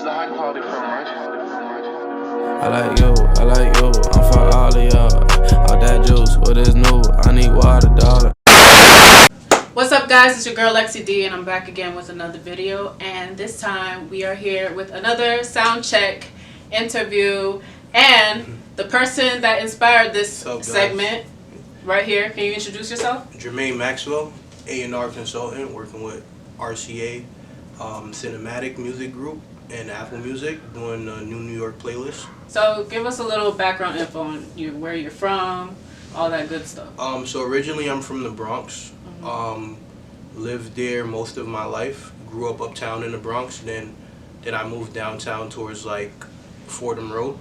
a high quality firm, right? I like you, I'm for all of y'all. All that juice, what is new? I need water, darling. What's up, guys? It's your girl Lexi D, and I'm back again with another video. And this time we are here with another sound check interview, and the person that inspired this segment right here. Can you introduce yourself? Jermaine Maxwell, A&R consultant, working with RCA, Cinematic Music Group, and Apple Music, doing the New York playlist. So give us a little background info on you, where you're from, all that good stuff. So originally I'm from the Bronx. Lived there most of my life. Grew up uptown in the Bronx. Then I moved downtown towards like Fordham Road,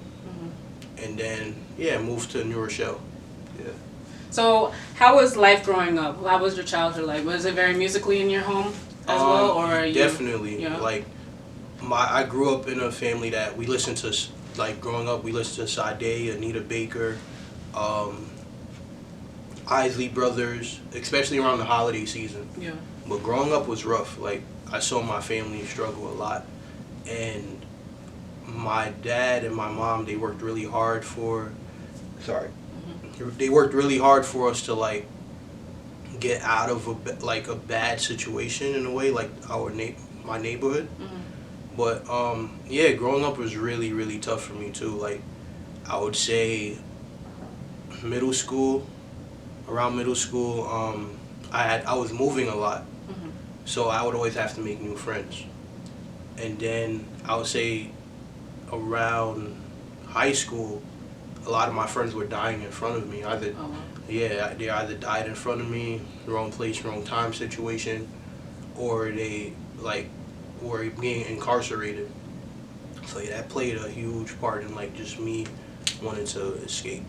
and then moved to New Rochelle. Yeah. So how was life growing up? How was your childhood like? Was it very musically in your home as well, or definitely? You know? Like I grew up in a family that we listened to. Like growing up, we listened to Sade, Anita Baker, Isley Brothers, especially around the holiday season. Yeah. But growing up was rough. Like I saw my family struggle a lot, and my dad and my mom, they worked really hard for. They worked really hard for us to like get out of a bad situation in a way, like my neighborhood. But growing up was really, really tough for me too. Like I would say around middle school, I was moving a lot, so I would always have to make new friends. And then I would say around high school, a lot of my friends were dying in front of me. They either died in front of me, wrong place, wrong time situation, or they were being incarcerated. So that played a huge part in like just me wanting to escape.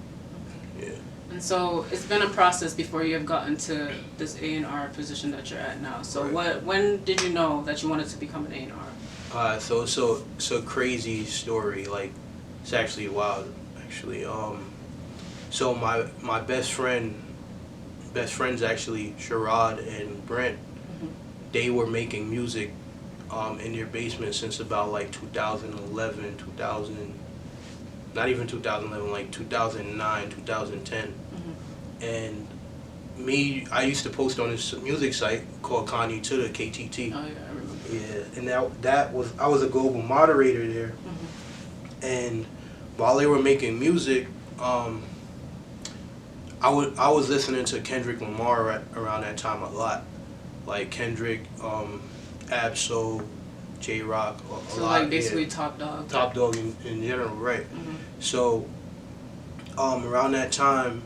Yeah. And so it's been a process before you have gotten to this A&R position that you're at now. So right. When did you know that you wanted to become an A&R? So it's a crazy story. Like it's actually wild. Actually, so my best friends actually, Sherrod and Brent, they were making music in their basement since about like 2011, not even 2011, like 2009, 2010. And I used to post on this music site called Kanye to the KTT. Oh yeah, I remember. Yeah, and I was a global moderator there. And while they were making music, I was listening to Kendrick Lamar around that time a lot, like Kendrick, Absol, J-Rock, a lot. So like basically Top Dog. Top Dog in general, right? So around that time,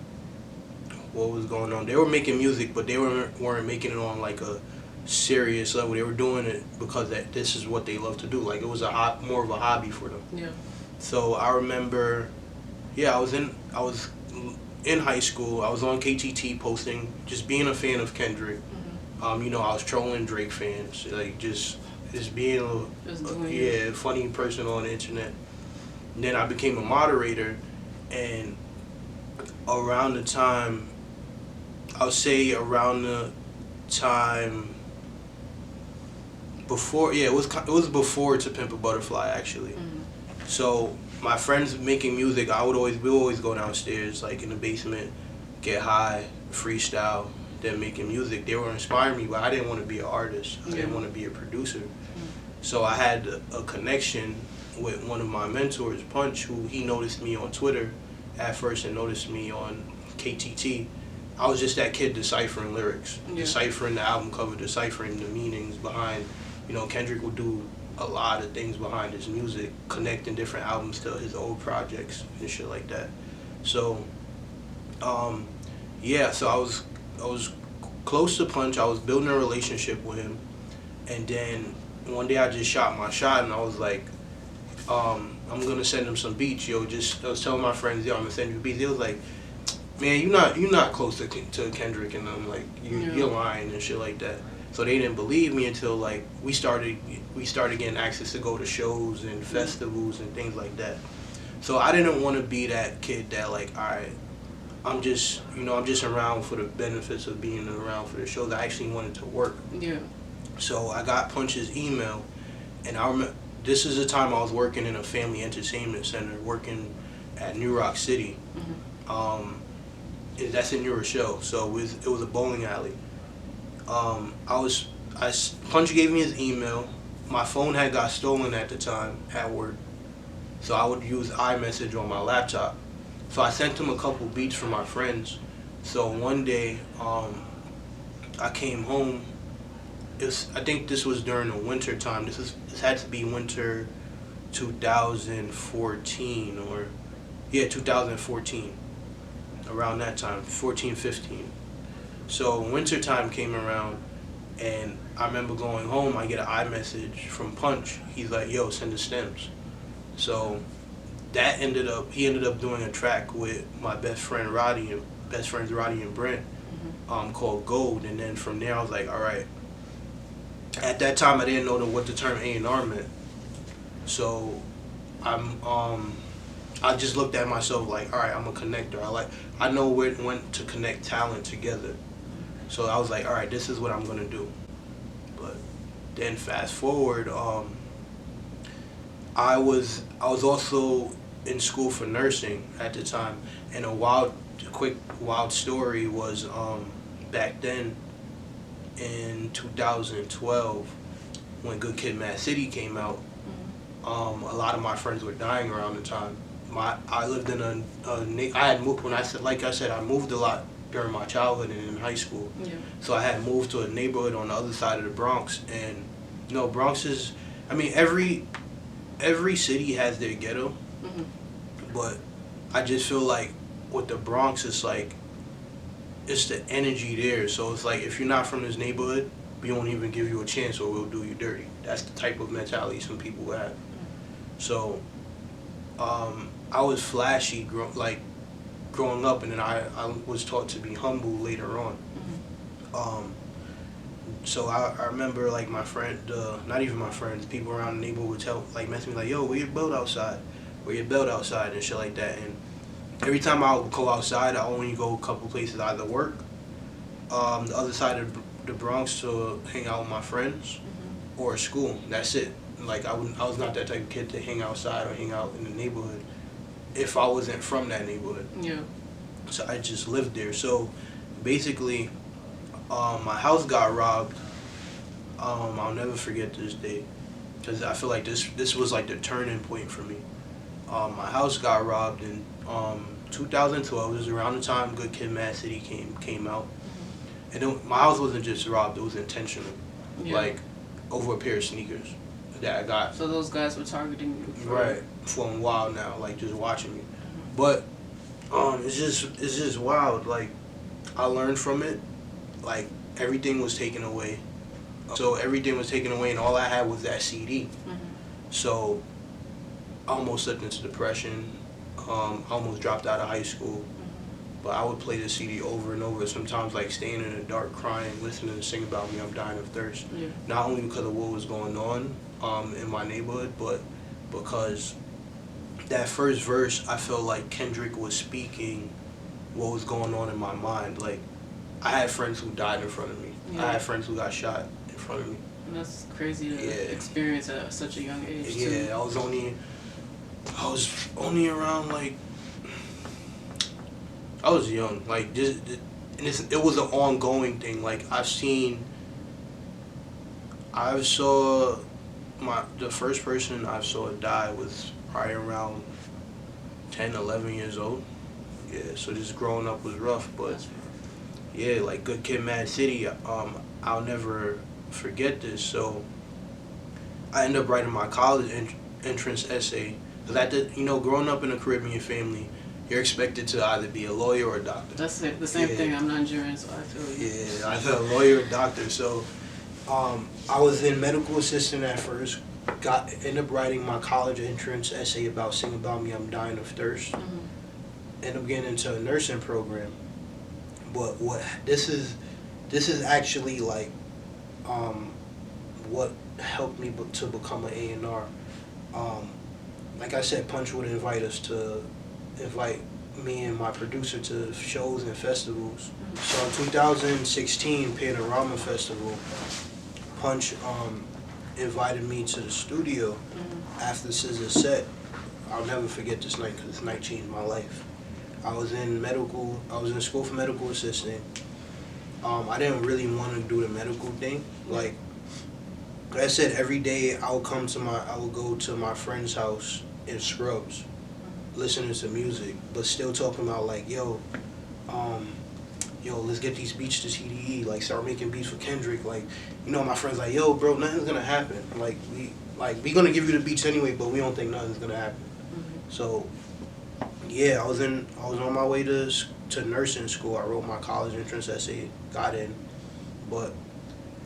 what was going on? They were making music, but they weren't making it on like a serious level. They were doing it because this is what they love to do. Like it was more of a hobby for them. Yeah. So I remember, I was in high school. I was on KTT posting, just being a fan of Kendrick. I was trolling Drake fans, like just being a funny person on the internet. And then I became a moderator, and around the time, before, it was before To Pimp a Butterfly actually. So my friends making music, we would always go downstairs, like in the basement, get high, freestyle, then making music. They were inspiring me, but I didn't want to be an artist. I didn't want to be a producer. So I had a connection with one of my mentors, Punch, who he noticed me on Twitter at first and noticed me on KTT. I was just that kid deciphering lyrics, deciphering the album cover, deciphering the meanings behind, Kendrick would do a lot of things behind his music, connecting different albums to his old projects and shit like that. So, so I was close to Punch. I was building a relationship with him, and then one day I just shot my shot, and I was like, I'm gonna send him some beats, I was telling my friends, I'm gonna send you beats. They was like, man, you're not close to Kendrick, and I'm like, you're lying and shit like that. So they didn't believe me until like we started getting access to go to shows and festivals and things like that. So I didn't want to be that kid that like, all right, I'm just around for the benefits of being around for the shows. I actually wanted to work. Yeah. So I got Punch's email, and this is the time I was working in a family entertainment center, working at New Rock City. That's in New Rochelle, so it was a bowling alley. Punch gave me his email. My phone had got stolen at the time at work, so I would use iMessage on my laptop. So I sent him a couple beats from my friends. So one day, I came home. I think this was during the winter time. This had to be winter 2014 or 2014, around that time, 14, 15. So winter time came around, and I remember going home. I get an iMessage from Punch. He's like, "Yo, send the stems." So he ended up doing a track with my best friends Roddy and Brent, called Gold. And then from there I was like, all right. At that time I didn't know what the term A&R meant, so I just looked at myself like, all right, I'm a connector. I know when to connect talent together. So I was like, all right, this is what I'm gonna do. But then fast forward, I was also in school for nursing at the time, and quick wild story was back then in 2012 when Good Kid, Mad City came out. A lot of my friends were dying around the time. I lived in I had moved I moved a lot during my childhood and in high school. Yeah. So I had moved to a neighborhood on the other side of the Bronx, and Bronx is, every city has their ghetto, but I just feel like with the Bronx, it's like, it's the energy there. So it's like, if you're not from this neighborhood, we won't even give you a chance or we'll do you dirty. That's the type of mentality some people have. So I was flashy growing up, and then I was taught to be humble later on. So I remember like my friend, not even my friends, people around the neighborhood would mess with me like, "Yo, where your belt outside? Where your belt outside?" and shit like that. And every time I would go outside, I only go a couple places, either work, the other side of the Bronx to hang out with my friends, or school. That's it. Like I was not that type of kid to hang outside or hang out in the neighborhood if I wasn't from that neighborhood. Yeah. So I just lived there. So basically, my house got robbed. I'll never forget this day, because I feel like this was like the turning point for me. My house got robbed in 2012. It was around the time Good Kid, Mad City came out, and then my house wasn't just robbed; it was intentional, like over a pair of sneakers that I got. So those guys were targeting you. For a while now, like just watching me. But it's just wild. Like I learned from it. Like everything was taken away. So everything was taken away, and all I had was that CD. So I almost slipped into depression. I almost dropped out of high school. But I would play the CD over and over. Sometimes like staying in the dark, crying, listening to Sing About Me, I'm Dying of Thirst. Not only because of what was going on in my neighborhood, but because that first verse, I felt like Kendrick was speaking what was going on in my mind. Like, I had friends who died in front of me. I had friends who got shot in front of me. And that's crazy to experience at such a young age, too. Yeah, I was only around, like, I was young. Like, it was an ongoing thing. Like, the first person I saw die was probably around 10, 11 years old. Yeah, so just growing up was rough, but yeah, like Good Kid, Mad City, I'll never forget this. So I ended up writing my college entrance essay, because growing up in a Caribbean family, you're expected to either be a lawyer or a doctor. That's the same thing. I'm Nigerian, so I feel you. Yeah, I felt a lawyer or doctor. So I was in medical assistant at first. Ended up writing my college entrance essay about Sing About Me, I'm Dying of Thirst. Ended up getting into a nursing program. But this is actually like what helped me to become an A&R. Like I said, Punch would invite me and my producer to shows and festivals. So in 2016, Panorama Festival, Punch invited me to the studio after SZA's set. I'll never forget this night because this night changed my life. I was in school for medical assisting. I didn't really want to do the medical thing. Like I said, every day I would go to my friend's house in Scrubs, listening to music, but still talking about like, yo, let's get these beats to CDE, like start making beats for Kendrick. Like, you know, my friend's like, yo, bro, nothing's gonna happen. Like we gonna give you the beats anyway, but we don't think nothing's gonna happen. So yeah, I was on my way to nursing school. I wrote my college entrance essay, got in, but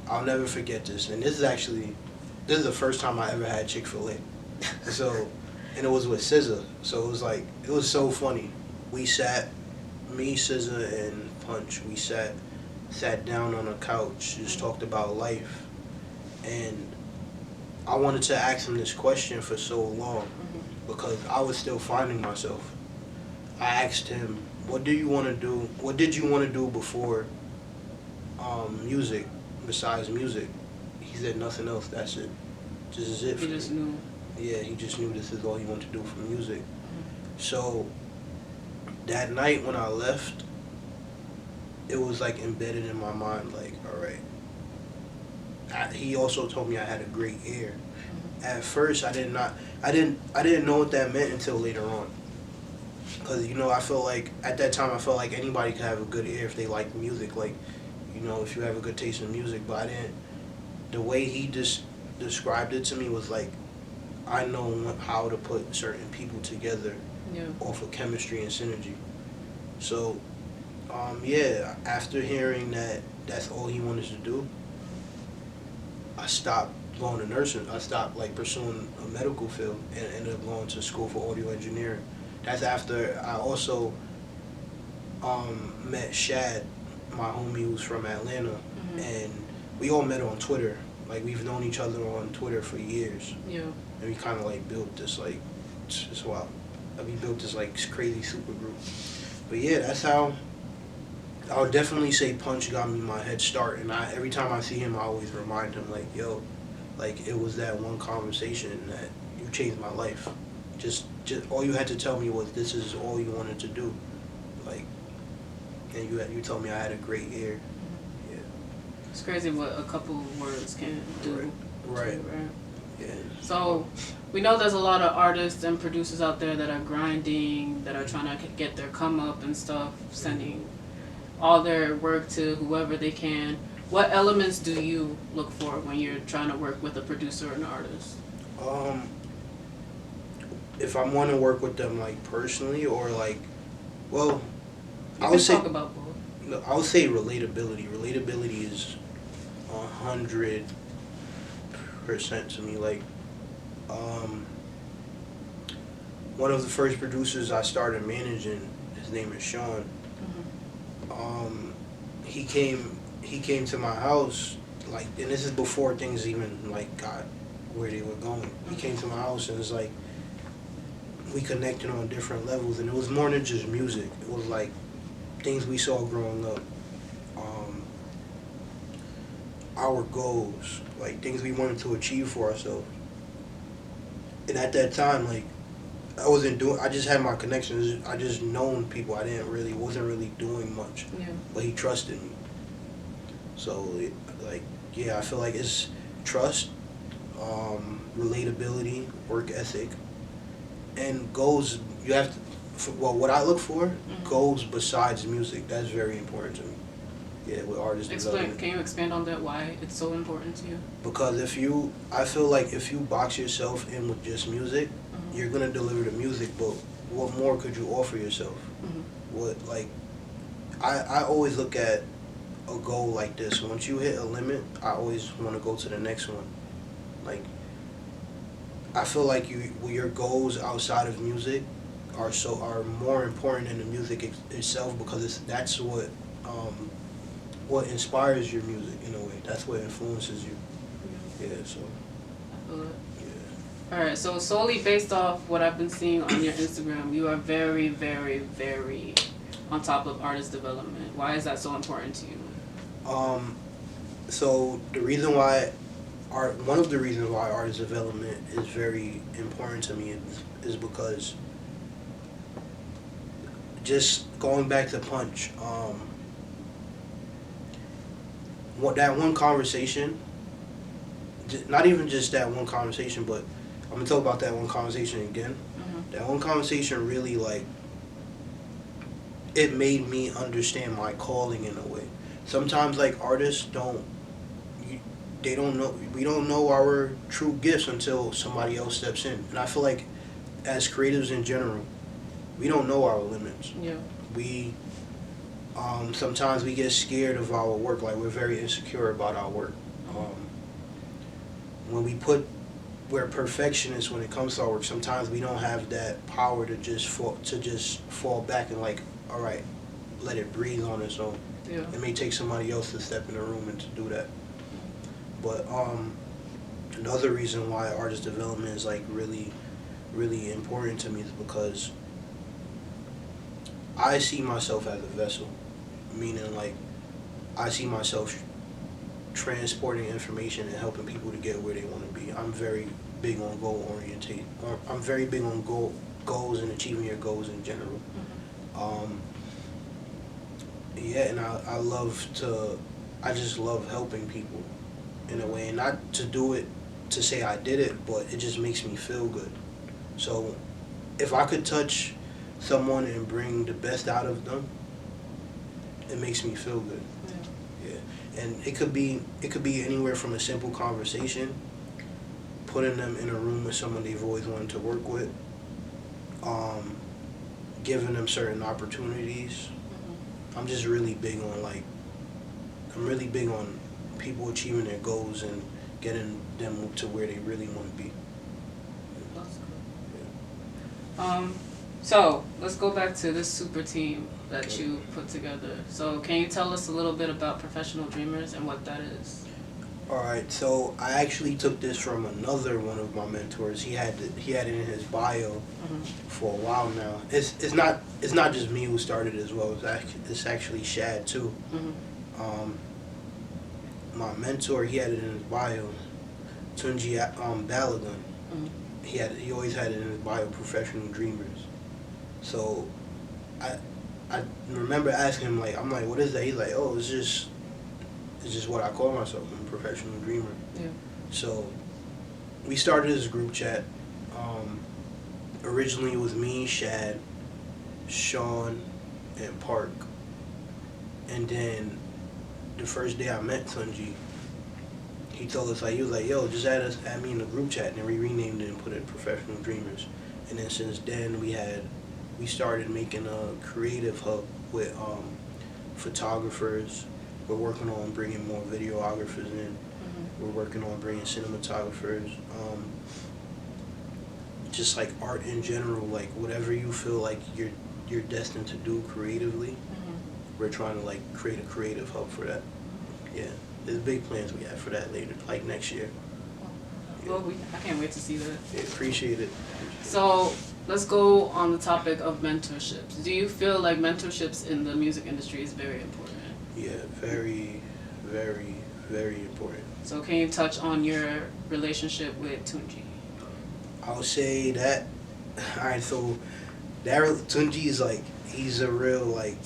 I'll never forget this. And this is the first time I ever had Chick-fil-A. So, and it was with SZA. So it was so funny. We sat, me, SZA, and Punch, we sat down on a couch, just talked about life. And I wanted to ask him this question for so long because I was still finding myself. I asked him, what did you want to do before music, besides music? He said nothing else, that's it. This is it for me. He just knew. Yeah, he just knew this is all he wanted to do for music. So that night when I left, it was like embedded in my mind, like, all right. He also told me I had a great ear. At first, I didn't know what that meant until later on. Because, you know, I felt like, at that time, I felt like anybody could have a good ear if they liked music. Like, you know, if you have a good taste in music. But the way he just described it to me was like, I know how to put certain people together off of chemistry and synergy. So, yeah, after hearing that that's all he wanted to do, I stopped going to nursing. I stopped like pursuing a medical field and ended up going to school for audio engineering. That's after I also met Shad, my homie who's from Atlanta, and we all met on Twitter. Like, we've known each other on Twitter for years. Yeah. And we kind of like built this like, it's wild. We built this like crazy super group. But yeah, that's how. I would definitely say Punch got me my head start, and every time I see him, I always remind him like, yo, like it was that one conversation that you changed my life. Just all you had to tell me was this is all you wanted to do, like, and you told me I had a great ear. Yeah. It's crazy what a couple of words can do. Right. Yeah. So we know there's a lot of artists and producers out there that are grinding, that are trying to get their come up and stuff, sending all their work to whoever they can. What elements do you look for when you're trying to work with a producer or an artist? If I want to work with them like personally or like, well, I would say talk about both. No, I would say relatability. Relatability is 100% to me. Like, one of the first producers I started managing, his name is Sean. He came to my house, like, and this is before things even like got where they were going. He came to my house and it's like we connected on different levels, and it was more than just music. It was like things we saw growing up, our goals, like things we wanted to achieve for ourselves. And at that time, like, I just had my connections. I just known people. Wasn't really doing much. Yeah. But he trusted me. So, like, yeah, I feel like it's trust, relatability, work ethic, and goals. You have to, what I look for, goals besides music. That's very important to me. Yeah, with artist development. Can you expand on that, why it's so important to you? Because I feel like if you box yourself in with just music, you're gonna deliver the music, but what more could you offer yourself? I always look at a goal like this. Once you hit a limit, I always want to go to the next one. Like, I feel like your goals outside of music are more important than the music itself, because that's what inspires your music in a way. That's what influences you. Yeah, so. I feel it. Yeah. All right, so solely based off what I've been seeing on your Instagram, you are very, very, very on top of artist development. Why is that so important to you? So the reason why one of the reasons why artist development is very important to me is because just going back to Punch, that one conversation, not even just that one conversation, but I'm gonna talk about that one conversation again. That one conversation really, like, it made me understand my calling in a way. Sometimes, like, artists we don't know our true gifts until somebody else steps in. And I feel like as creatives in general, we don't know our limits. Yeah. We sometimes we get scared of our work, like we're very insecure about our work. We're perfectionists when it comes to our work. Sometimes we don't have that power to just fall back and, like, all right, let it breathe on its own. Yeah. It may take somebody else to step in the room and to do that. But another reason why artist development is, like, really, really important to me is because I see myself as a vessel, meaning, like, I see myself transporting information and helping people to get where they want to be. I'm very big on goal oriented. I'm very big on goals and achieving your goals in general. Yeah, and I just love helping people in a way, and not to do it to say I did it, but it just makes me feel good. So if I could touch someone and bring the best out of them, it makes me feel good. Yeah. And it could be anywhere from a simple conversation, putting them in a room with someone they've always wanted to work with, giving them certain opportunities. I'm just really big on, like, people achieving their goals and getting them to where they really want to be. That's cool. So let's go back to this super team that you put together. So can you tell us a little bit about Professional Dreamers and what that is? All right, so I actually took this from another one of my mentors. He had it in his bio for a while now. It's not just me who started it as well. It's actually Shad too. My mentor, he had it in his bio. Tunji Balagun. He always had it in his bio. Professional Dreamers. So I remember asking him, like, I'm like, what is that? He's like, oh, it's just what I call myself. I'm a professional dreamer. Yeah. So we started this group chat. Originally it was me, Shad, Sean, and Park. And then the first day I met Tunji, he told us, like, he was like, yo, just add me in the group chat. And then we renamed it and put it Professional Dreamers. And then since then we started making a creative hub with photographers. We're working on bringing more videographers in. We're working on bringing cinematographers. Just, like, art in general, like, whatever you feel like you're destined to do creatively, we're trying to, like, create a creative hub for that. Yeah, there's big plans we have for that later, like next year. Well, I can't wait to see that. Yeah, appreciate it. So let's go on the topic of mentorships. Do you feel like mentorships in the music industry is very important? Yeah, very, very, very important. So can you touch on your relationship with Tunji? I would say that, alright, so Tunji is, like, he's a real, like,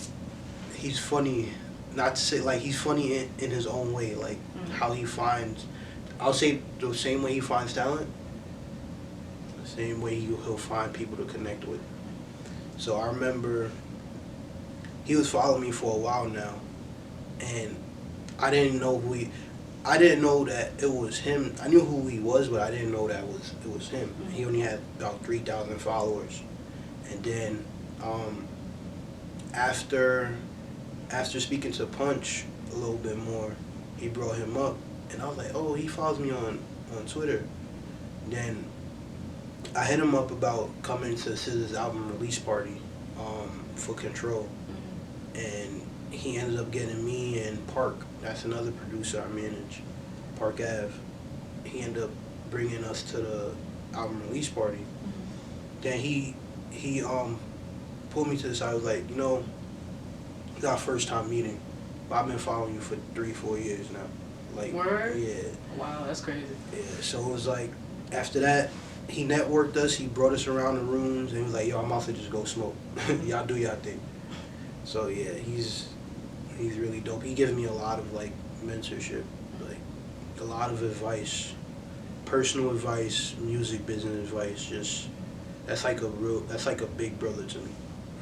he's funny, not to say, like, he's funny in his own way, like, how he finds, I'll say the same way he finds talent, the same way he'll find people to connect with. So I remember he was following me for a while now, and I didn't know that it was him. I knew who he was, but I didn't know that it was him. He only had about 3,000 followers. And then after speaking to Punch a little bit more, he brought him up, and I was like, oh, he follows me on Twitter. Then I hit him up about coming to SZA's album release party for Control, and he ended up getting me and Park. That's another producer I manage, Park Ave. He ended up bringing us to the album release party. Then he pulled me to the side. I was like, you know, it's our first time meeting, but I've been following you for 3-4 years now. Like, Word? yeah. Wow, that's crazy. Yeah, so it was like, after that, he networked us, he brought us around the rooms, and he was like, yo, I'm about to just go smoke. Y'all do y'all thing. So yeah, he's really dope. He gives me a lot of like mentorship, like a lot of advice, personal advice, music business advice. Just that's like a big brother to me,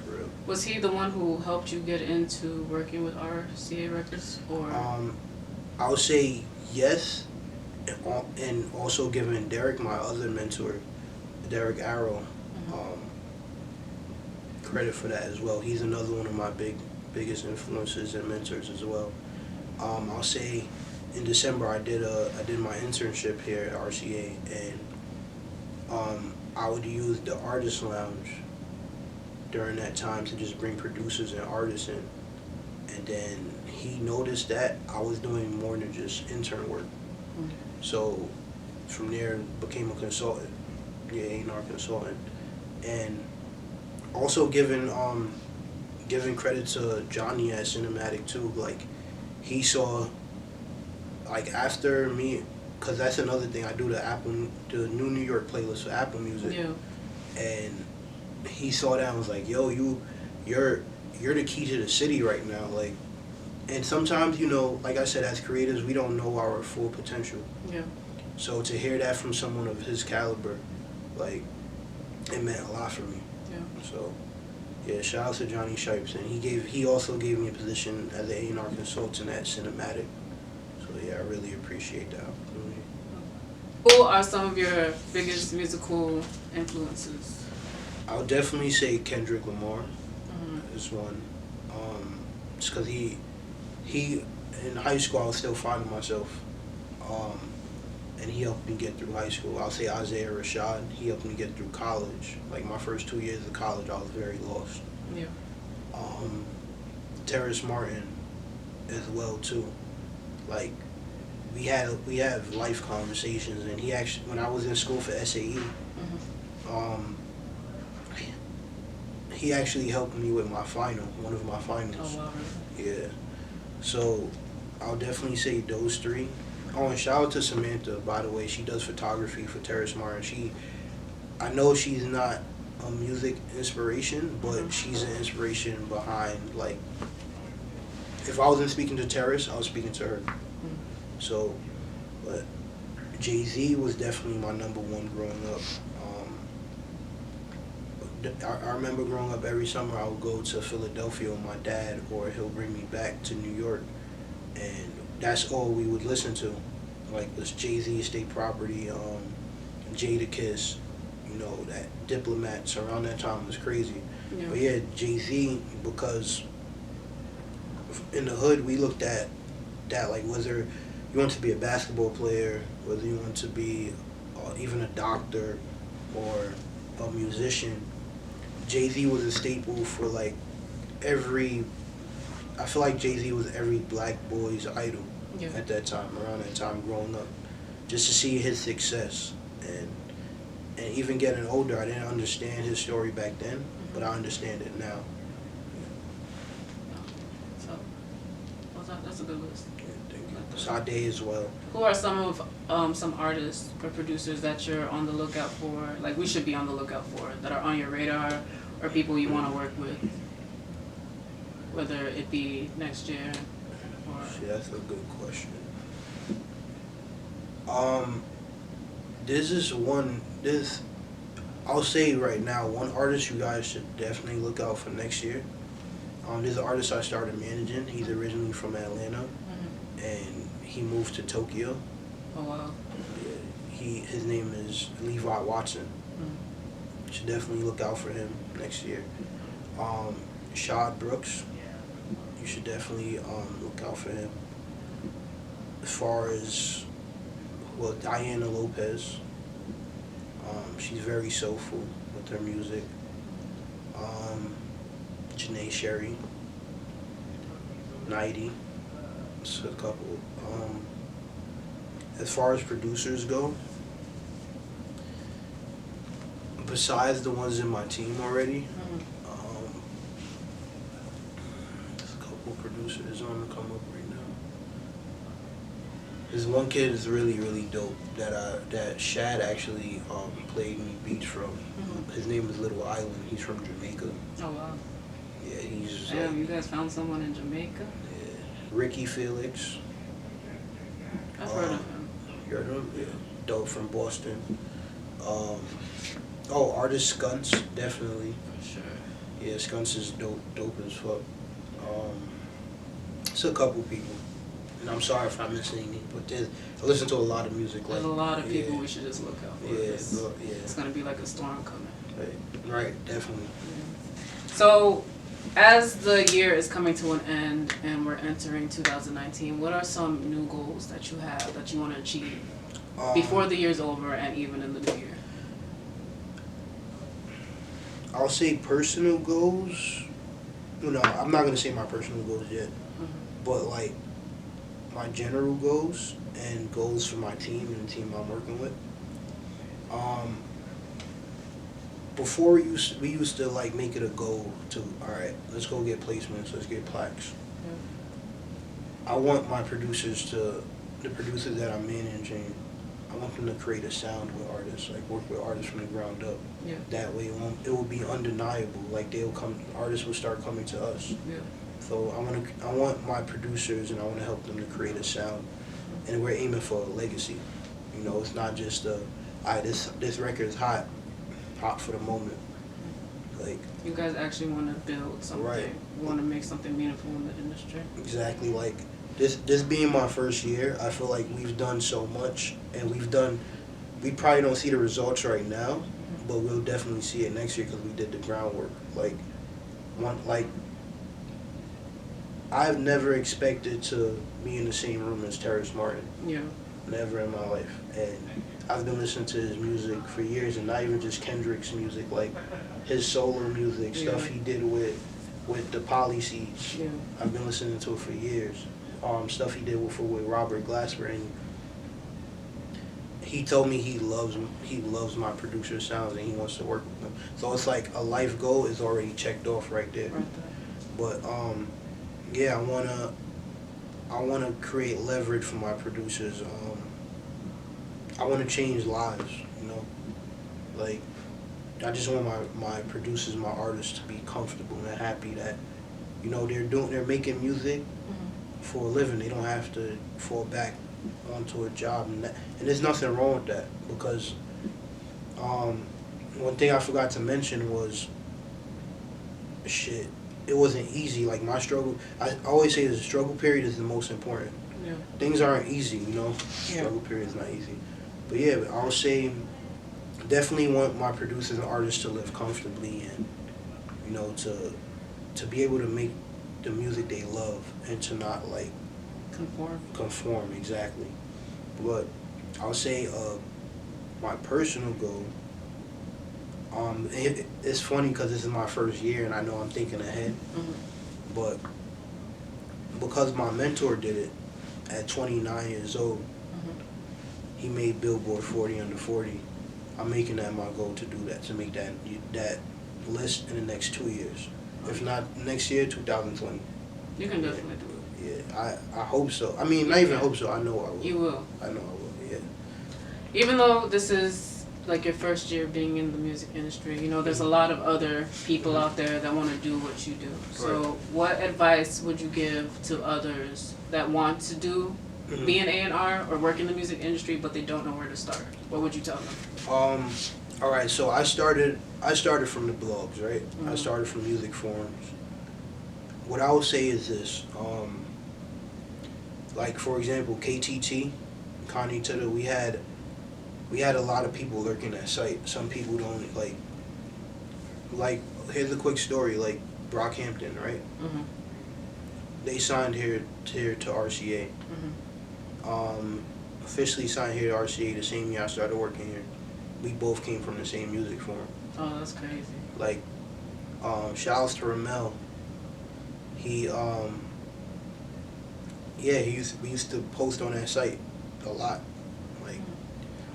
for real. Was he the one who helped you get into working with RCA Records, or? I would say yes, and also giving Derek, my other mentor, Derek Arrow, credit for that as well. He's another one of my biggest influences and mentors as well. I'll say in December I did my internship here at RCA, and I would use the artist lounge during that time to just bring producers and artists in. And then he noticed that I was doing more than just intern work. Mm-hmm. So from there became a consultant, A&R consultant. And also giving credit to Johnny at Cinematic too. Like, he saw, like, after me, cause that's another thing, I do the New York playlist for Apple Music. Yeah. And he saw that and was like, yo, you're the key to the city right now. Like, and sometimes, you know, like I said, as creators, we don't know our full potential. Yeah. So to hear that from someone of his caliber, like, it meant a lot for me. Yeah. So, yeah, shout out to Johnny Shipes, and he also gave me a position as an A&R consultant at Cinematic. So yeah, I really appreciate that opportunity. Who are some of your biggest musical influences? I would definitely say Kendrick Lamar is one. Just because he in high school I was still finding myself, and he helped me get through high school. I'll say Isaiah Rashad. He helped me get through college. Like, my first 2 years of college, I was very lost. Yeah. Terrace Martin as well too. Like, we have life conversations, and he actually, when I was in school for SAE, he actually helped me with one of my finals. Oh wow. Yeah. So I'll definitely say those three. Oh, and shout out to Samantha, by the way. She does photography for Terrace Martin. I know she's not a music inspiration, but she's an inspiration behind, like, if I wasn't speaking to Terrace, I was speaking to her. So, but Jay-Z was definitely my number one growing up. I remember growing up, every summer I would go to Philadelphia with my dad, or he'll bring me back to New York, and that's all we would listen to. Like, was Jay-Z, State Property, Jadakiss, you know, that Diplomats around that time was crazy. Yeah. But yeah, Jay-Z, because in the hood we looked at that, like, whether you want to be a basketball player, whether you want to be even a doctor or a musician, Jay-Z was a staple for, like, I feel like Jay-Z was every black boy's idol at that time, around that time growing up. Just to see his success. And even getting older, I didn't understand his story back then, but I understand it now. So, that's a good list. Yeah, thank you. Sade as well. Who are some of some artists or producers that you're on the lookout for, like we should be on the lookout for, that are on your radar, or people you want to work with, whether it be next year or? See, that's a good question. I'll say right now, one artist you guys should definitely look out for next year. There's an artist I started managing. He's originally from Atlanta, and he moved to Tokyo. Oh wow. Yeah, his name is Levi Watson. You should definitely look out for him next year. Shad Brooks, you should definitely look out for him. As far as, well, Diana Lopez, she's very soulful with her music. Janae Sherry, Nighty, it's a couple. As far as producers go, besides the ones in my team already, there's a couple producers on the come up right There's one kid is really dope that Shad actually played me beats from. Mm-hmm. His name is Little Island. He's from Jamaica. Oh wow. Yeah, he's Damn, you guys found someone in Jamaica? Yeah. Ricky Felix. I've heard of him. You heard of him? Yeah. Dope from Boston. Artist Skunts, definitely. For sure. Yeah, Skunts is dope as fuck. It's a couple people. And I'm sorry if I miss any, but I listen to a lot of music. There's a lot of people we should just look out for. Yeah, It's going to be like a storm coming. Right, definitely. Yeah. So, as the year is coming to an end and we're entering 2019, what are some new goals that you have that you want to achieve before the year's over and even in the new year? I'll say personal goals. No, I'm not gonna say my personal goals yet, but like my general goals and goals for my team and the team I'm working with. Before we used to like make it a goal to, all right, let's go get placements, let's get plaques. Yeah. I want my producers the producers that I'm managing, I want them to create a sound with artists, like work with artists from the ground up. Yeah. That way it will be undeniable. Like artists will start coming to us. Yeah. So I want my producers and I want to help them to create a sound, and we're aiming for a legacy. You know, it's not just this record is hot for the moment. Like you guys actually want to build something. Right. You want to make something meaningful in the industry. Exactly. Like this being my first year, I feel like we've done so much, and we probably don't see the results right now, but we'll definitely see it next year because we did the groundwork. I've never expected to be in the same room as Terrence Martin. Yeah. Never in my life. And I've been listening to his music for years, and not even just Kendrick's music, like his solo music, stuff he did with the Polyseeds. Yeah. I've been listening to it for years. Stuff he did with Robert Glasper, and he told me he loves my producer sounds and he wants to work with them. So it's like a life goal is already checked off right there. But yeah, I wanna create leverage for my producers. I wanna change lives, you know. Like I just want my producers, my artists to be comfortable and happy that, you know, they're making music for a living. They don't have to fall back onto a job, and there's nothing wrong with that, because one thing I forgot to mention was it wasn't easy. Like my struggle, I always say the struggle period is the most important. Yeah. Things aren't easy, you know. Yeah. Struggle period is not easy, but yeah, I'll say definitely want my producers and artists to live comfortably, and you know, to be able to make the music they love and to not like conform exactly. But I'll say my personal goal, it's funny because this is my first year and I know I'm thinking ahead, but because my mentor did it at 29 years old, he made Billboard 40 under 40. I'm making that my goal to do that, to make that list in the next 2 years. If not next year, 2020. You can definitely do it. Yeah, I hope so. I mean, not even hope so. I know I will. You will. I know I will. Yeah. Even though this is like your first year being in the music industry, you know, there's a lot of other people out there that want to do what you do. So, what advice would you give to others that want to be an A&R or work in the music industry, but they don't know where to start? What would you tell them? All right, so I started from the blogs, right? I started from music forums. What I would say is this, like for example, KTT, Connie Twitter, we had a lot of people lurking that site. Some people don't like here's a quick story, like Brockhampton, right? They signed here to RCA. Officially signed here to RCA the same year I started working here. We both came from the same music forum. Oh, that's crazy. Like, shouts to Ramel. We used to post on that site a lot. Like,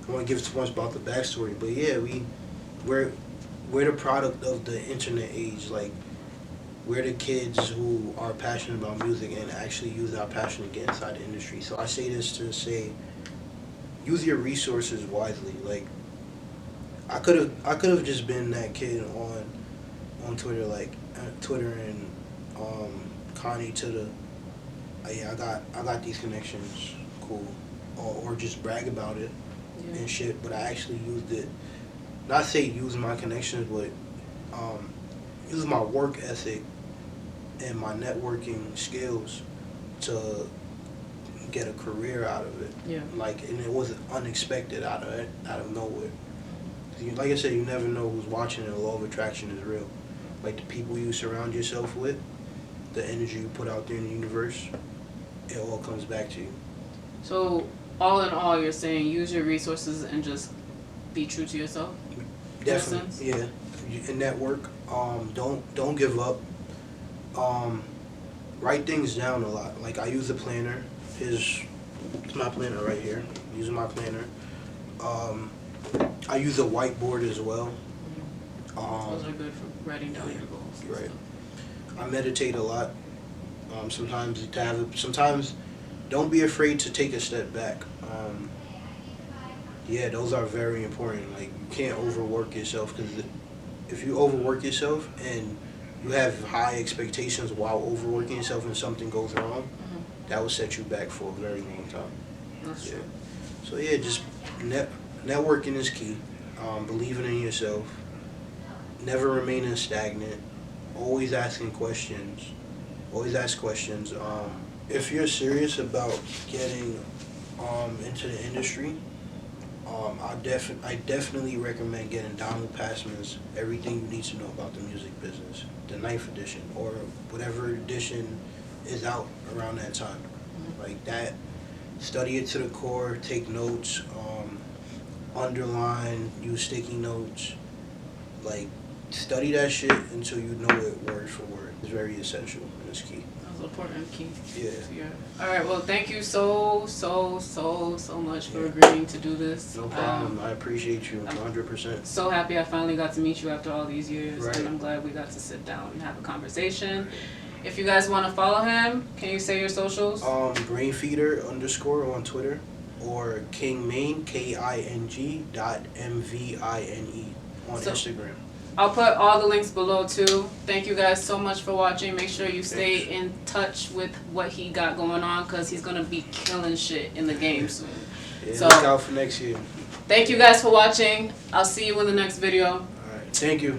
I want to give too much about the backstory, but yeah, we're the product of the internet age. Like, we're the kids who are passionate about music and actually use our passion to get inside the industry. So I say this to say, use your resources wisely. Like, I could have just been that kid on Twitter, like Twitter and Connie to the, yeah, I got these connections, cool, or just brag about it and shit. But I actually used it, not say use my connections, but use my work ethic and my networking skills to get a career out of it. Yeah. Like, and it wasn't unexpected out of nowhere. Like I said, you never know who's watching, and the law of attraction is real. Like, the people you surround yourself with, the energy you put out there in the universe, it all comes back to you. So, all in all, you're saying use your resources and just be true to yourself? Definitely, yeah. And network. Don't give up. Write things down a lot. Like, I use a planner. It's my planner right here. I'm using my planner. I use a whiteboard as well. Those are good for writing down your goals. Right. I meditate a lot. Sometimes don't be afraid to take a step back. Yeah, those are very important. Like, you can't overwork yourself, because if you overwork yourself and you have high expectations while overworking yourself and something goes wrong, that will set you back for a very long time. That's true. So yeah, just networking is key. Believing in yourself. Never remaining stagnant. Always asking questions. Always ask questions. If you're serious about getting into the industry, I definitely recommend getting Donald Passman's Everything You Need to Know About the Music Business, the 9th edition, or whatever edition is out around that time. Like that, study it to the core, take notes, underline, use sticky notes. Like, study that shit until you know it word for word. It's very essential and it's key. That's important, key. Yeah. All right. Well, thank you so much for agreeing to do this. No problem. I appreciate you 100%. So happy I finally got to meet you after all these years, Right. and I'm glad we got to sit down and have a conversation. If you guys want to follow him, can you say your socials? Brainfeeder _ on Twitter, or Kingmane KING.MVINE on Instagram. I'll put all the links below too. Thank you guys so much for watching. Make sure you stay in touch with what he got going on, because he's gonna be killing shit in the game soon. Yeah, So, look out for next year. Thank you guys for watching. I'll see you in the next video. All right. Thank you.